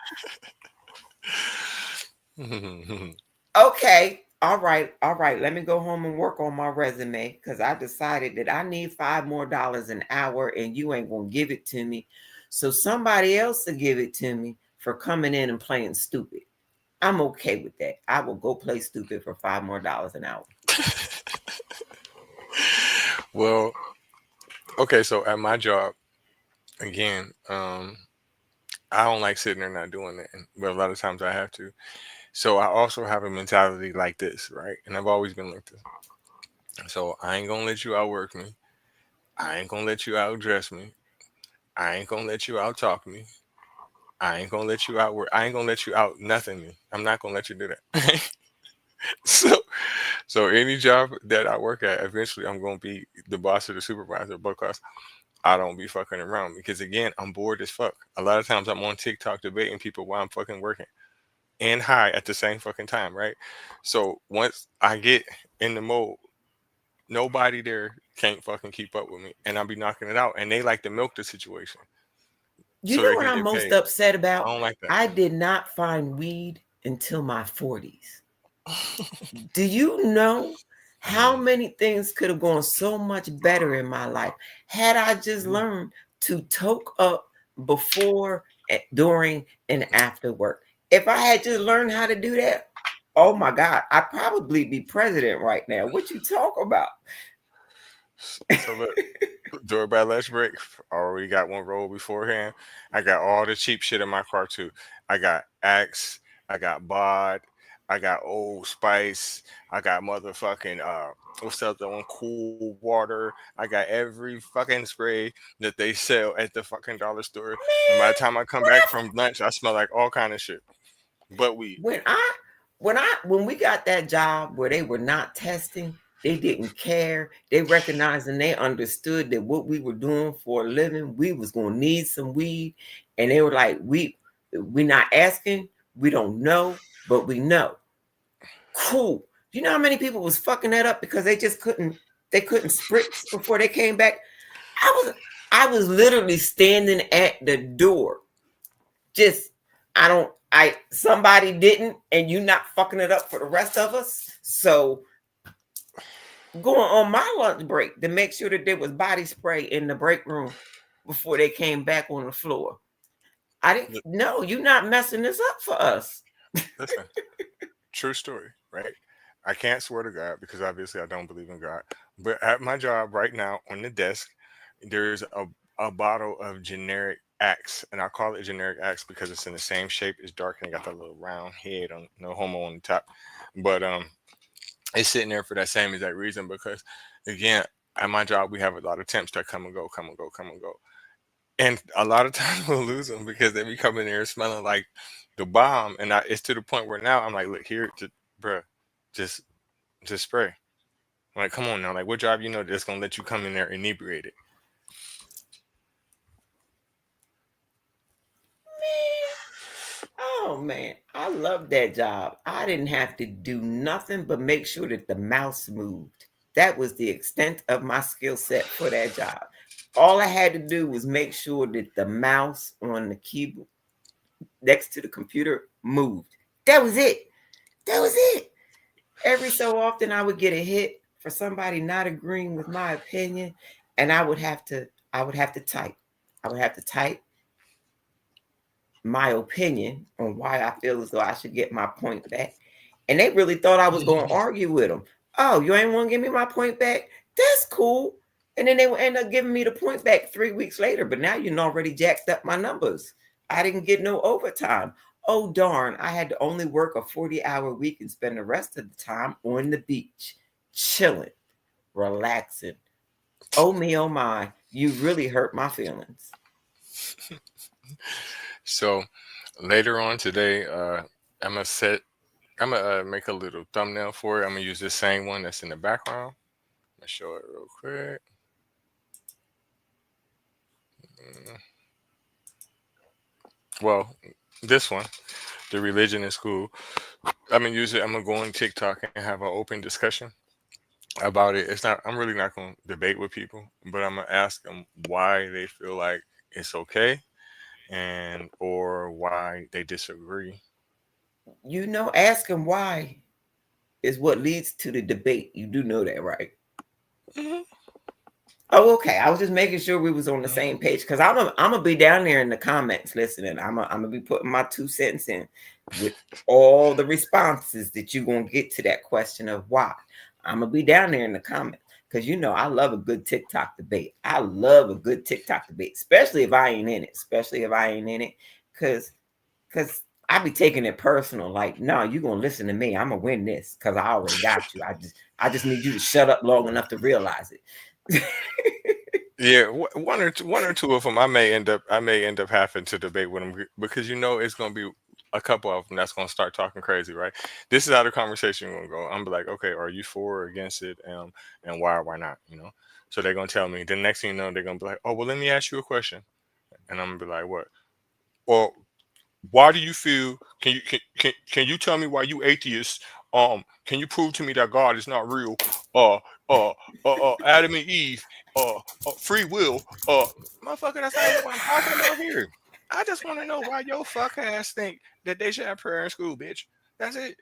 Okay, all right. Let me go home and work on my resume because I decided that I need $5 more an hour and you ain't gonna give it to me. So somebody else will give it to me for coming in and playing stupid. I'm okay with that. I will go play stupid for $5 more an hour. Well, okay, so at my job, again, I don't like sitting there not doing it, but a lot of times I have to. So I also have a mentality like this, right? And I've always been like this. So I ain't gonna let you outwork me. I ain't gonna let you outdress me. I ain't gonna let you outtalk me. I ain't gonna let you outwork. I ain't gonna let you out nothing me. I'm not gonna let you do that. So any job that I work at, eventually I'm gonna be the boss or the supervisor because I don't be fucking around. Because again, I'm bored as fuck. A lot of times I'm on TikTok debating people while I'm fucking working and high at the same fucking time, right? So once I get in the mode, nobody there can't fucking keep up with me, and I'll be knocking it out. And they like to milk the situation. You So know they what can I'm get most paid. upset I about? don't like that. I did not find weed until my 40s. Do you know how many things could have gone so much better in my life had I just learned to toke up before, during, and after work? If I had just learned how to do that, oh my God, I'd probably be president right now. What you talk about? So look, during my lunch break, I already got one roll beforehand. I got all the cheap shit in my car too. I got Axe, I got Bod, I got Old Spice, I got motherfucking what's the other one? Cool Water. I got every fucking spray that they sell at the fucking dollar store. And by the time I come back from lunch, I smell like all kind of shit. But weed. When we got that job where they were not testing, they didn't care. They recognized and they understood that what we were doing for a living, we was gonna need some weed. And they were like, we not asking, we don't know, but we know. Cool. You know how many people was fucking that up because they couldn't spritz before they came back? I was literally standing at the door. Somebody didn't, and you not fucking it up for the rest of us. So going on my lunch break to make sure that there was body spray in the break room before they came back on the floor. I didn't know you're not messing this up for us. Listen, true story, right? I can't swear to God because obviously I don't believe in God. But at my job right now on the desk, there's a bottle of generic Axe, and I call it generic Axe because it's in the same shape. It's dark and it got that little round head on, no homo on the top. But it's sitting there for that same exact reason because, again, at my job we have a lot of temps that come and go, come and go, come and go. And a lot of times we'll lose them because they be coming there smelling like the bomb. And it's to the point where now I'm like, look here, bruh, just spray. I'm like, come on now, like what job you know that's gonna let you come in there inebriated? Oh man, I love that job. I didn't have to do nothing but make sure that the mouse moved. That was the extent of my skill set for that job. All I had to do was make sure that the mouse on the keyboard next to the computer moved. That was it. That was it. Every so often I would get a hit for somebody not agreeing with my opinion, and I would have to type. I would have to type my opinion on why I feel as though I should get my point back. And they really thought I was going to argue with them. Oh, you ain't want to give me my point back? That's cool. And then they would end up giving me the point back 3 weeks later. But now you already jacked up my numbers. I didn't get no overtime. Oh, darn. I had to only work a 40-hour week and spend the rest of the time on the beach, chilling, relaxing. Oh, me, oh, my. You really hurt my feelings. So later on today, I'm gonna make a little thumbnail for it. I'm gonna use this same one that's in the background. I'm gonna show it real quick. Well, this one, the religion in school. I'm gonna use it. I'm gonna go on TikTok and have an open discussion about it. I'm really not gonna debate with people, but I'm gonna ask them why they feel like it's okay and or why they disagree. You know, asking why is what leads to the debate. You do know that, right? Mm-hmm. Oh, okay. I was just making sure we was on the same page because I'm gonna be down there in the comments listening. I'm gonna be putting my 2 cents in with all the responses that you're gonna get to that question of why. I'm gonna be down there in the comments because you know I love a good TikTok debate. I love a good TikTok debate, especially if I ain't in it. Because I be taking it personal. Like, no, you're gonna listen to me. I'm gonna win this because I already got you. I just need you to shut up long enough to realize it. Yeah, one or two of them I may end up having to debate with them because you know it's gonna be a couple of them that's gonna start talking crazy, right? This is how the conversation gonna go. I'm be like, okay, are you for or against it, and why or why not? You know, so they're gonna tell me. The next thing you know, they're gonna be like, oh well, let me ask you a question, and I'm gonna be like, what? Well, why do you feel? Can you tell me why you atheists? Can you prove to me that God is not real? Adam and Eve, free will, motherfucker. That's not what I'm talking about here. I just want to know why your fuck ass think that they should have prayer in school, bitch. That's it.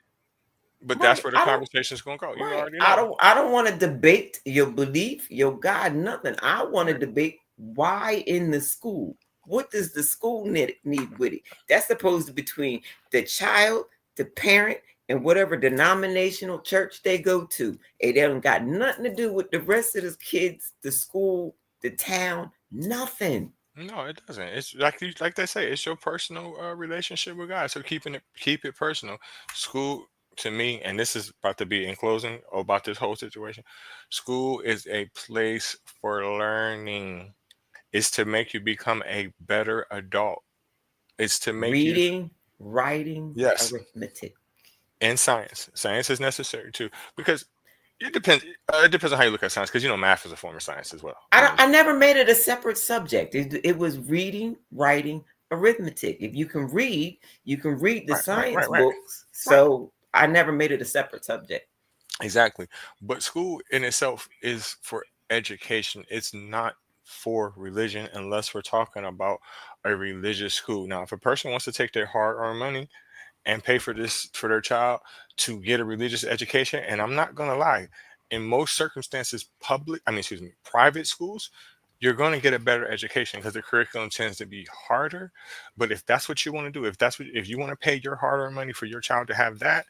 But that's where the conversation's gonna go. You already know. I don't want to debate your belief, your God, nothing. I want to debate why in the school. What does the school need with it? That's supposed to be between the child, the parent, in whatever denominational church they go to. It don't got nothing to do with the rest of the kids, the school, the town, nothing. No, it doesn't. It's like they say, it's your personal relationship with God. So keep it personal. School to me, and this is about to be in closing about this whole situation. School is a place for learning. It's to make you become a better adult. It's to make you Reading, writing, yes, arithmetic. and science. Science is necessary too because it depends. It depends on how you look at science because math is a form of science as well. I never made it a separate subject. It was reading, writing, arithmetic. If you can read the science books. So I never made it a separate subject. Exactly. But school in itself is for education. It's not for religion unless we're talking about a religious school. Now, if a person wants to take their hard-earned money and pay for this for their child to get a religious education, and I'm not going to lie, in most circumstances, private schools, you're going to get a better education because the curriculum tends to be harder. But if that's what you want to do, if you want to pay your hard-earned money for your child to have that,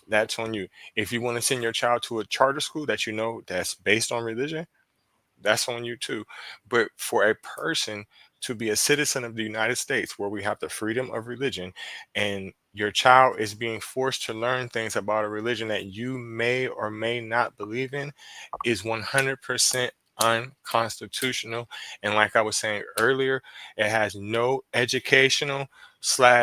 that's on you. If you want to send your child to a charter school that that's based on religion, that's on you too. But for a person to be a citizen of the United States, where we have the freedom of religion, and your child is being forced to learn things about a religion that you may or may not believe in, is 100% unconstitutional. And like I was saying earlier, it has no educational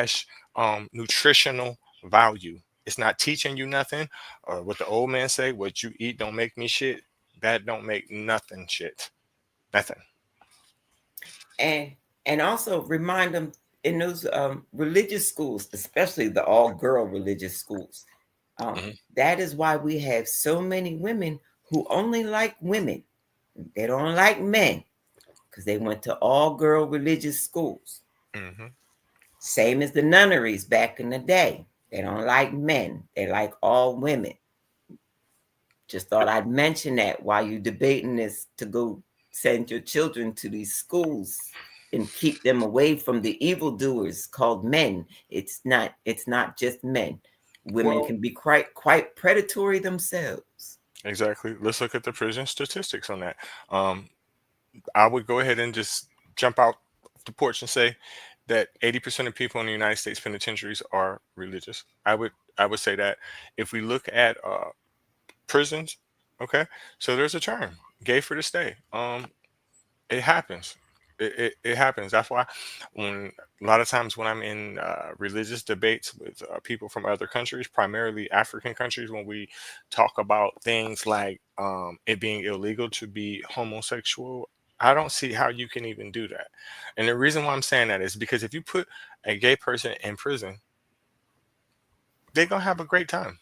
/ nutritional value. It's not teaching you nothing, or what the old man say, what you eat don't make me shit. That don't make nothing shit. Nothing. And also remind them in those religious schools, especially the all-girl religious schools, that is why we have so many women who only like women. They don't like men because they went to all-girl religious schools. Same as the nunneries back in the day. They don't like men. They like all women. Just thought I'd mention that while you're debating this to go send your children to these schools and keep them away from the evildoers called men. It's not just men. Women can be quite predatory themselves. Exactly. Let's look at the prison statistics on that. I would go ahead and just jump out the porch and say that 80% of people in the United States penitentiaries are religious. I would say that. If we look at prisons, okay, so there's a term, gay for the stay. It happens. It happens. That's why a lot of times when I'm in religious debates with people from other countries, primarily African countries, when we talk about things like it being illegal to be homosexual, I don't see how you can even do that. And the reason why I'm saying that is because if you put a gay person in prison, they're going to have a great time.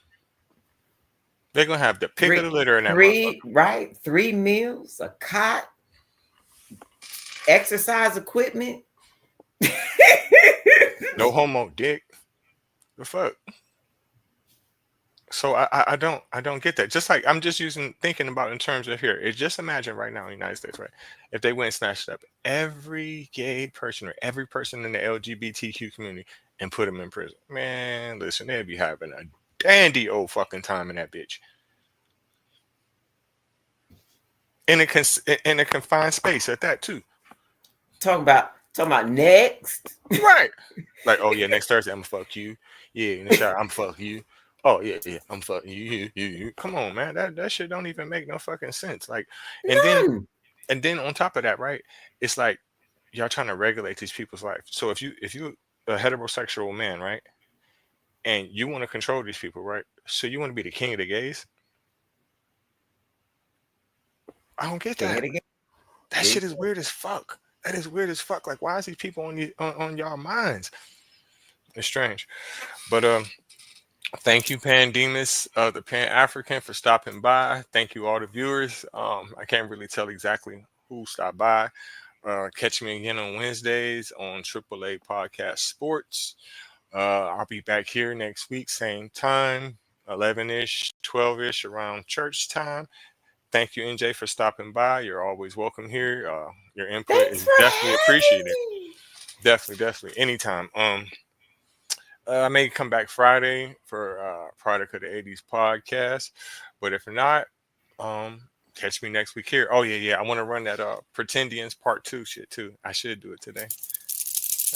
They're going to have the pick of the litter in that motherfucker. 3 meals, a cot, exercise equipment. No homo, dick. The fuck? So I don't get that. Just like I'm just thinking about in terms of here. It's just imagine right now in the United States, right? If they went and snatched up every gay person or every person in the LGBTQ community and put them in prison, man, listen, they'd be having a dandy old fucking time in that bitch. In a confined space at that too. Talking about next. Right. Like, oh yeah, next Thursday I'm gonna fuck you. Yeah, next Thursday I'm gonna fuck you. Oh yeah, I'm fucking you. Come on, man. That shit don't even make no fucking sense. Like, and then on top of that, right? It's like y'all trying to regulate these people's life. So if you a heterosexual man, right, and you want to control these people, right? So you want to be the king of the gays? I don't get that. That shit is weird as fuck. That is weird as fuck. Like, why is these people on y'all minds? It's strange. But thank you, Pandemus, the Pan African, for stopping by. Thank you, all the viewers. I can't really tell exactly who stopped by. Catch me again on Wednesdays on AAA Podcast Sports. I'll be back here next week, same time, 11-ish, 12-ish, around church time. Thank you, NJ, for stopping by. You're always welcome here. Your input is definitely appreciated. Definitely. Anytime. I may come back Friday for Product of the 80s podcast, but if not, catch me next week here. Oh yeah, I want to run that Pretendians Part 2 shit too. I should do it today.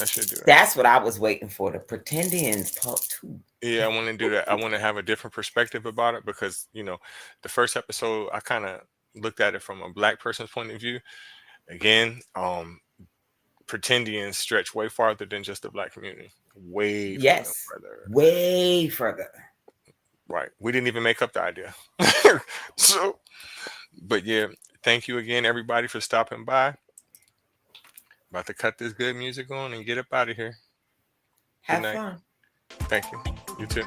I should do it. That's what I was waiting for. The Pretendians Part 2. Yeah, I want to do that. I want to have a different perspective about it because, the first episode, I kind of looked at it from a black person's point of view. Again, Pretendians stretch way farther than just the black community. Way further. Way further. Right. We didn't even make up the idea. So, but yeah, thank you again, everybody, for stopping by. About to cut this good music on and get up out of here. Have Good night. fun. Thank you. You too.